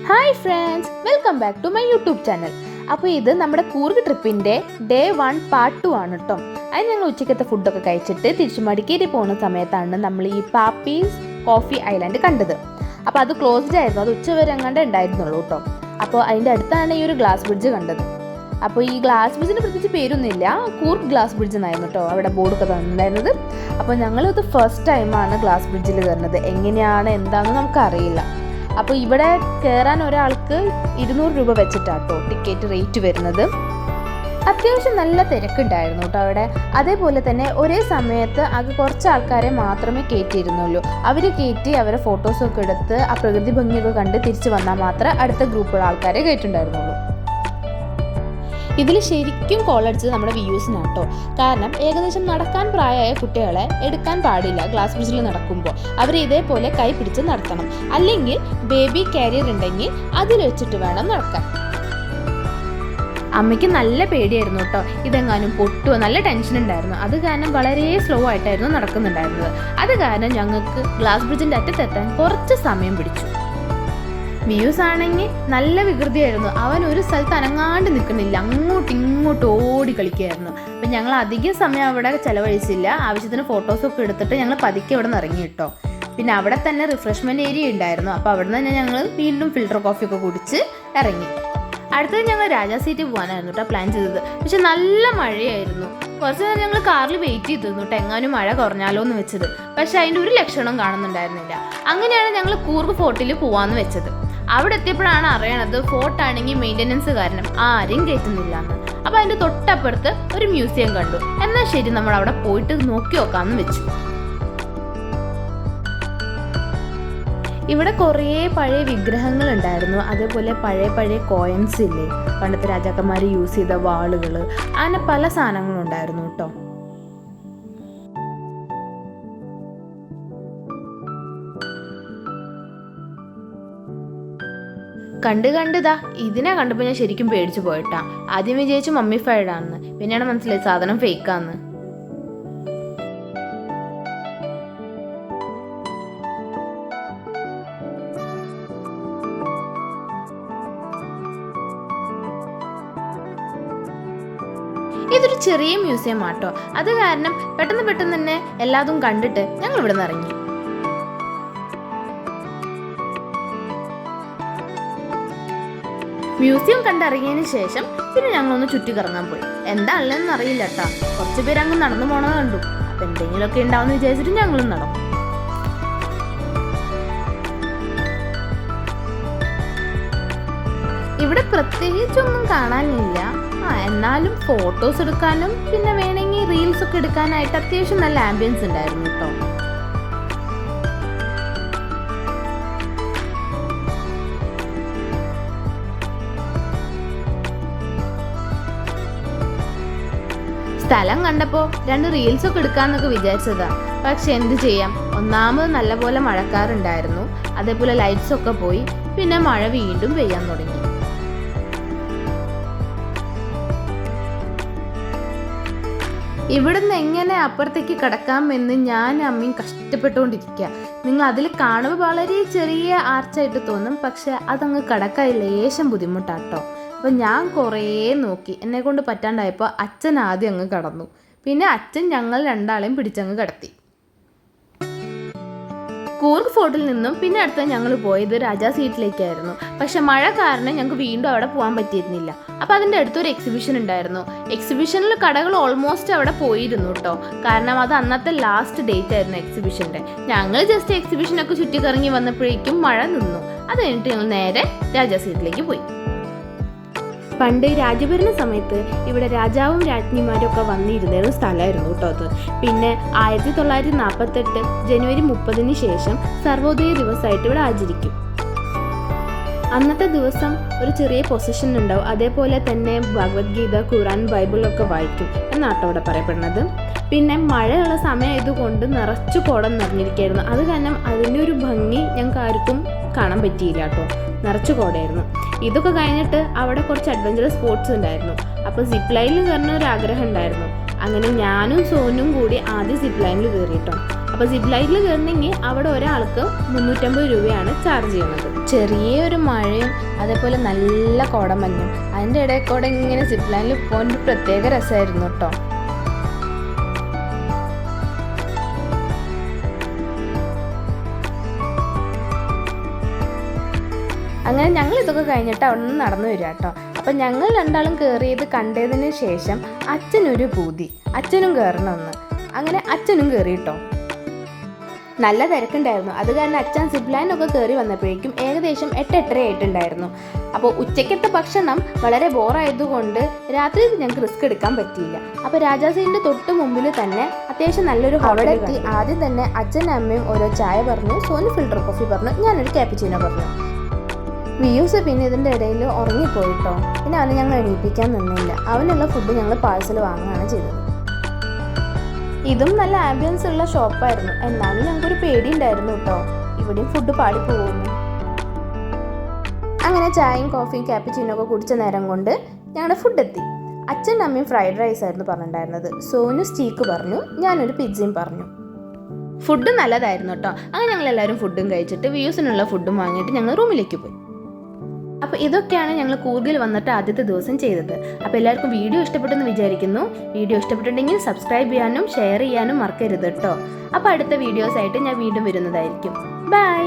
Hi friends, welcome back to my YouTube channel. അപ്പോൾ ഇത് നമ്മുടെ കൂർഗ് ട്രിപ്പിൻ്റെ ഡേ 1 പാർട്ട് 2 ആണ് കേട്ടോ. അതിന് ഞങ്ങൾ ഉച്ചക്കത്തെ ഫുഡൊക്കെ കഴിച്ചിട്ട് തിരിച്ചു മടിക്കേരി പോകുന്ന സമയത്താണ് നമ്മൾ ഈ പാപ്പീസ് കോഫി ഐലൻഡ് കണ്ടത്. അപ്പോൾ അത് ക്ലോസ്ഡ് ആയിരുന്നു, അത് ഉച്ചവരെ അങ്ങാണ്ട് ഉണ്ടായിരുന്നുള്ളൂ കേട്ടോ. അപ്പോൾ അതിൻ്റെ അടുത്താണ് ഈ ഒരു ഗ്ലാസ് ബ്രിഡ്ജ് കണ്ടത്. അപ്പോൾ ഈ ഗ്ലാസ് ബ്രിഡ്ജിന് പ്രത്യേകിച്ച് പേരൊന്നുമില്ല, കൂർഗ് ഗ്ലാസ് ബ്രിഡ്ജ് എന്നായിരുന്നു കേട്ടോ അവിടെ ബോർഡൊക്കെ തന്നിട്ടുണ്ടായിരുന്നത്. അപ്പോൾ ഞങ്ങളിത് ഫസ്റ്റ് ടൈമാണ് ഗ്ലാസ് ബ്രിഡ്ജിൽ കയറുന്നത്. എങ്ങനെയാണ് എന്താണെന്ന് നമുക്കറിയില്ല. അപ്പോൾ ഇവിടെ കയറാൻ ഒരാൾക്ക് 200 രൂപ വെച്ചിട്ടാട്ടോ ടിക്കറ്റ് റേറ്റ് വരുന്നത്. അത്യാവശ്യം നല്ല തിരക്കുണ്ടായിരുന്നു കേട്ടോ അവിടെ. അതേപോലെ തന്നെ ഒരേ സമയത്ത് അത് കുറച്ച് ആൾക്കാരെ മാത്രമേ കയറ്റിയിരുന്നുള്ളൂ. അവർ കയറ്റി അവരെ ഫോട്ടോസൊക്കെ എടുത്ത് ആ പ്രകൃതി ഭംഗിയൊക്കെ കണ്ട് തിരിച്ച് വന്നാൽ മാത്രമേ അടുത്ത ഗ്രൂപ്പുള്ള ആൾക്കാരെ കയറ്റുണ്ടായിരുന്നുള്ളൂ. ഇതിൽ ശരിക്കും കോളടിച്ചത് നമ്മുടെ വ്യൂസിനാണ് കേട്ടോ. കാരണം ഏകദേശം നടക്കാൻ പ്രായമായ കുട്ടികളെ എടുക്കാൻ പാടില്ല. ഗ്ലാസ് ബ്രിഡ്ജിൽ നടക്കുമ്പോൾ അവർ ഇതേപോലെ കൈ പിടിച്ച് നടത്തണം, അല്ലെങ്കിൽ ബേബി കാരിയർ ഉണ്ടെങ്കിൽ അതിൽ വെച്ചിട്ട് വേണം നടക്കാൻ. അമ്മയ്ക്ക് നല്ല പേടിയായിരുന്നു കേട്ടോ, ഇതെങ്ങാനും പൊട്ടുമോ, നല്ല ടെൻഷൻ ഉണ്ടായിരുന്നു. അത് കാരണം വളരെ സ്ലോ ആയിട്ടായിരുന്നു നടക്കുന്നുണ്ടായിരുന്നത്. അത് കാരണം ഞങ്ങൾക്ക് ഗ്ലാസ് ബ്രിഡ്ജിൻ്റെ അറ്റത്തെത്താൻ കുറച്ച് സമയം പിടിച്ചു. വ്യൂസ് ആണെങ്കിൽ നല്ല വികൃതിയായിരുന്നു. അവൻ ഒരു സ്ഥലത്ത് അനങ്ങാണ്ട് നിൽക്കുന്നില്ല, അങ്ങോട്ടും ഇങ്ങോട്ടും ഓടി കളിക്കുകയായിരുന്നു. അപ്പം ഞങ്ങൾ അധികം സമയം അവിടെ ചിലവഴിച്ചില്ല. ആവശ്യത്തിന് ഫോട്ടോസൊക്കെ എടുത്തിട്ട് ഞങ്ങൾ പതുക്കെ അവിടെ നിന്ന് ഇറങ്ങി കേട്ടോ. പിന്നെ അവിടെ തന്നെ റിഫ്രഷ്മെൻറ്റ് ഏരിയ ഉണ്ടായിരുന്നു. അപ്പോൾ അവിടെ നിന്ന് തന്നെ ഞങ്ങൾ വീണ്ടും ഫിൽറ്റർ കോഫിയൊക്കെ കുടിച്ച് ഇറങ്ങി. അടുത്തത് ഞങ്ങൾ രാജാ സീറ്റ് പോകാനായിരുന്നു കേട്ടോ പ്ലാൻ ചെയ്തത്. പക്ഷെ നല്ല മഴയായിരുന്നു. കുറച്ച് നേരം ഞങ്ങൾ കാറിൽ വെയിറ്റ് ചെയ്തിരുന്നു കേട്ടോ, എങ്ങാനും മഴ കുറഞ്ഞാലോ എന്ന് വെച്ചത്. പക്ഷെ അതിൻ്റെ ഒരു ലക്ഷണം കാണുന്നുണ്ടായിരുന്നില്ല. അങ്ങനെയാണ് ഞങ്ങൾ കൂർഗ് ഫോർട്ടിൽ പോകാമെന്ന് വെച്ചത്. അവിടെ എത്തിയപ്പോഴാണ് അറിയണത് ഫോർട്ടാണെങ്കിൽ മെയിൻ്റനൻസ് കാരണം ആരും കയറ്റുന്നില്ല എന്ന്. അപ്പോൾ അതിൻ്റെ തൊട്ടപ്പുറത്ത് ഒരു മ്യൂസിയം കണ്ടു. എന്നാൽ ശരി, നമ്മൾ അവിടെ പോയിട്ട് നോക്കി നോക്കാമെന്ന് വെച്ചു. ഇവിടെ കുറേ പഴയ വിഗ്രഹങ്ങൾ ഉണ്ടായിരുന്നു. അതേപോലെ പഴയ കോയിൻസ് ഇല്ലേ, പണ്ടത്തെ രാജാക്കന്മാർ യൂസ് ചെയ്ത വാളുകൾ, അങ്ങനെ പല സാധനങ്ങളും ഉണ്ടായിരുന്നു കേട്ടോ. കണ്ടിതാ ഇതിനെ കണ്ടപ്പോൾ ഞാൻ ശരിക്കും പേടിച്ചു പോയിട്ടാ. ആദ്യം വിചാരിച്ചു മമ്മിഫൈഡ് ആണെന്ന്, പിന്നെയാണ് മനസ്സിലായി സാധനം ഫേക്കാന്ന്. ഇതൊരു ചെറിയ മ്യൂസിയം ആട്ടോ. അത് കാരണം പെട്ടെന്ന് തന്നെ എല്ലാതും കണ്ടിട്ട് ഞങ്ങൾ ഇവിടെ നിന്ന് ഇറങ്ങി. മ്യൂസിയം കണ്ടിറങ്ങിയതിന് ശേഷം പിന്നെ ഞങ്ങളൊന്ന് ചുറ്റി കറങ്ങാൻ പോയി. എന്താ ഉള്ളതെന്ന് അറിയില്ല കേട്ടോ. കുറച്ച് പേര് അങ്ങ് നടന്നു പോണത് കണ്ടു. അപ്പം എന്തെങ്കിലുമൊക്കെ ഉണ്ടാവും വിചാരിച്ചിട്ട് ഞങ്ങളും നടന്നു. ഇവിടെ പ്രത്യേകിച്ചൊന്നും കാണാനില്ല. എന്നാലും ഫോട്ടോസ് എടുക്കാനും പിന്നെ വേണമെങ്കിൽ റീൽസ് ഒക്കെ എടുക്കാനായിട്ട് അത്യാവശ്യം നല്ല ആംബിയൻസ് ഉണ്ടായിരുന്നു കേട്ടോ. സ്ഥലം കണ്ടപ്പോൾ 2 റീൽസൊക്കെ എടുക്കാമെന്നൊക്കെ വിചാരിച്ചതാ. പക്ഷെ എന്ത് ചെയ്യാം, ഒന്നാമത് നല്ലപോലെ മഴക്കാറുണ്ടായിരുന്നു. അതേപോലെ ലൈറ്റ്സൊക്കെ പോയി. പിന്നെ മഴ വീണ്ടും പെയ്യാൻ തുടങ്ങി. ഇവിടുന്ന് എങ്ങനെ അപ്പുറത്തേക്ക് കടക്കാമെന്ന് ഞാൻ അമ്മയും കഷ്ടപ്പെട്ടുകൊണ്ടിരിക്കുക. നിങ്ങൾ അതിൽ കാണുമ്പോൾ വളരെ ചെറിയ ആർച്ചായിട്ട് തോന്നും, പക്ഷെ അതങ്ങ് കടക്കാൻ ലേശം ബുദ്ധിമുട്ടാട്ടോ. അപ്പോൾ ഞാൻ കുറേ നോക്കി, എന്നെ കൊണ്ട് പറ്റാണ്ടായപ്പോൾ അച്ഛൻ ആദ്യം അങ്ങ് കടന്നു. പിന്നെ അച്ഛൻ ഞങ്ങൾ രണ്ടാളെയും പിടിച്ചങ്ങ് കിടത്തി. കൂർഗ് ഫോർട്ടിൽ നിന്നും പിന്നെ അടുത്ത് ഞങ്ങൾ പോയത് രാജാ സീറ്റിലേക്കായിരുന്നു. പക്ഷെ മഴ കാരണം ഞങ്ങൾക്ക് വീണ്ടും അവിടെ പോകാൻ പറ്റിയിരുന്നില്ല. അപ്പോൾ അതിൻ്റെ അടുത്തൊരു എക്സിബിഷൻ ഉണ്ടായിരുന്നു. എക്സിബിഷനിൽ കടകൾ ഓൾമോസ്റ്റ് അവിടെ പോയിരുന്നു കേട്ടോ. കാരണം അത് അന്നത്തെ ലാസ്റ്റ് ഡേറ്റ് ആയിരുന്നു എക്സിബിഷൻ്റെ. ഞങ്ങൾ ജസ്റ്റ് എക്സിബിഷനൊക്കെ ചുറ്റിക്കറങ്ങി വന്നപ്പോഴേക്കും മഴ നിന്നു. അത് കഴിഞ്ഞിട്ട് ഞങ്ങൾ നേരെ രാജാ സീറ്റിലേക്ക് പോയി. പണ്ട് രാജഭരണ സമയത്ത് ഇവിടെ രാജാവും രാജ്ഞിമാരും ഒക്കെ വന്നിരുന്ന സ്ഥലമായിരുന്നു കേട്ടോ അത്. പിന്നെ 1948 ജനുവരി 30 ശേഷം സർവോദയ ദിവസമായിട്ട് ഇവിടെ ആചരിക്കും. അന്നത്തെ ദിവസം ഒരു ചെറിയ പൊസിഷൻ ഉണ്ടാവും. അതേപോലെ തന്നെ ഭഗവത്ഗീത, ഖുറാൻ, ബൈബിളൊക്കെ വായിക്കും എന്നാട്ടോ അവിടെ പറയപ്പെടുന്നത്. പിന്നെ മഴയുള്ള സമയമായതുകൊണ്ട് നിറച്ചു കുടം നിറഞ്ഞിരിക്കുകയായിരുന്നു. അത് കാരണം അതിൻ്റെ ഒരു ഭംഗി ഞങ്ങൾക്ക് ആർക്കും കാണാൻ പറ്റിയില്ല കേട്ടോ. നിറച്ചു കോടയായിരുന്നു. ഇതൊക്കെ കഴിഞ്ഞിട്ട് അവിടെ കുറച്ച് അഡ്വഞ്ചറസ് സ്പോർട്സ് ഉണ്ടായിരുന്നു. അപ്പോൾ സിപ്പ് ലൈനിൽ കയറുന്ന ഒരു ആഗ്രഹം ഉണ്ടായിരുന്നു. അങ്ങനെ ഞാനും സോനും കൂടി ആദ്യം സിപ്പ് ലൈനിൽ കയറി കേട്ടോ. അപ്പോൾ സിപ്പ് ലൈനിൽ കയറണമെങ്കിൽ അവിടെ ഒരാൾക്ക് 350 രൂപയാണ് ചാർജ് ചെയ്യുന്നത്. ചെറിയൊരു മഴയും അതേപോലെ നല്ല കോടമഞ്ഞും അതിൻ്റെ ഇടയിൽ കൂടെ ഇങ്ങനെ സിപ്പ് ലൈനിൽ പോകാൻ ഒരു പ്രത്യേക രസമായിരുന്നു കേട്ടോ. അങ്ങനെ ഞങ്ങൾ ഇതൊക്കെ കഴിഞ്ഞിട്ട് അവിടെ നിന്ന് നടന്നു വരിക കേട്ടോ. അപ്പം ഞങ്ങൾ രണ്ടാളും കയറിയത് കണ്ടതിന് ശേഷം അച്ഛനൊരു പൂതി, അച്ഛനും കയറണമെന്ന്. അങ്ങനെ അച്ഛനും കയറി കേട്ടോ. നല്ല തിരക്കുണ്ടായിരുന്നു. അത് കാരണം അച്ഛൻ സിപ്പ് ലൈനൊക്കെ കയറി വന്നപ്പോഴേക്കും ഏകദേശം 8-8:30 ആയിട്ടുണ്ടായിരുന്നു. അപ്പോൾ ഉച്ചയ്ക്കത്തെ ഭക്ഷണം വളരെ ബോറായതുകൊണ്ട് രാത്രി ഞങ്ങൾക്ക് റിസ്ക് എടുക്കാൻ പറ്റിയില്ല. അപ്പോൾ രാജാസീൻ്റെ തൊട്ട് മുമ്പിൽ തന്നെ അത്യാവശ്യം നല്ലൊരു അവിടെ എത്തി. ആദ്യം തന്നെ അച്ഛനും അമ്മയും ഓരോ ചായ പറഞ്ഞു, സോനു ഫിൽറ്റർ കോഫി പറഞ്ഞു, ഞാനൊരു ക്യാപ്പിച്ചീനോ പറഞ്ഞു. വിയൂസ് പിന്നെ ഇതിൻ്റെ ഇടയിൽ ഉറങ്ങിപ്പോയിട്ടോ. പിന്നെ അവനെ ഞങ്ങൾ എണീപ്പിക്കാൻ നിന്നില്ല. അവനുള്ള ഫുഡ് ഞങ്ങൾ പാഴ്സൽ വാങ്ങുകയാണ് ചെയ്തത്. ഇതും നല്ല ആംബിയൻസ് ഉള്ള ഷോപ്പായിരുന്നു. എന്നാലും ഞങ്ങൾക്കൊരു പേടി ഉണ്ടായിരുന്നു കേട്ടോ, ഇവിടെയും ഫുഡ് പാടിപ്പോകുന്നു. അങ്ങനെ ചായയും കോഫിയും ക്യാപ്പിച്ചീനോ ഒക്കെ കുടിച്ച നേരം കൊണ്ട് ഞങ്ങളുടെ ഫുഡ് എത്തി. അച്ഛനും അമ്മയും ഫ്രൈഡ് റൈസ് ആയിരുന്നു പറഞ്ഞിട്ടുണ്ടായിരുന്നത്. സോനു സ്റ്റീക്ക് പറഞ്ഞു, ഞാനൊരു പിസ്സയും പറഞ്ഞു. ഫുഡ് നല്ലതായിരുന്നു കേട്ടോ. അങ്ങനെ ഞങ്ങളെല്ലാവരും ഫുഡും കഴിച്ചിട്ട് വ്യൂസിനുള്ള ഫുഡും വാങ്ങിയിട്ട് ഞങ്ങൾ റൂമിലേക്ക് പോയി. അപ്പോൾ ഇതൊക്കെയാണ് ഞങ്ങൾ കൂർഗിൽ വന്നിട്ട് ആദ്യത്തെ ദിവസം ചെയ്തത്. അപ്പോൾ എല്ലാവർക്കും വീഡിയോ ഇഷ്ടപ്പെട്ടെന്ന് വിചാരിക്കുന്നു. വീഡിയോ ഇഷ്ടപ്പെട്ടിട്ടുണ്ടെങ്കിൽ സബ്സ്ക്രൈബ് ചെയ്യാനും ഷെയർ ചെയ്യാനും മറക്കരുത് കേട്ടോ. അപ്പോൾ അടുത്ത വീഡിയോസായിട്ട് ഞാൻ വീണ്ടും വരുന്നതായിരിക്കും. ബൈ.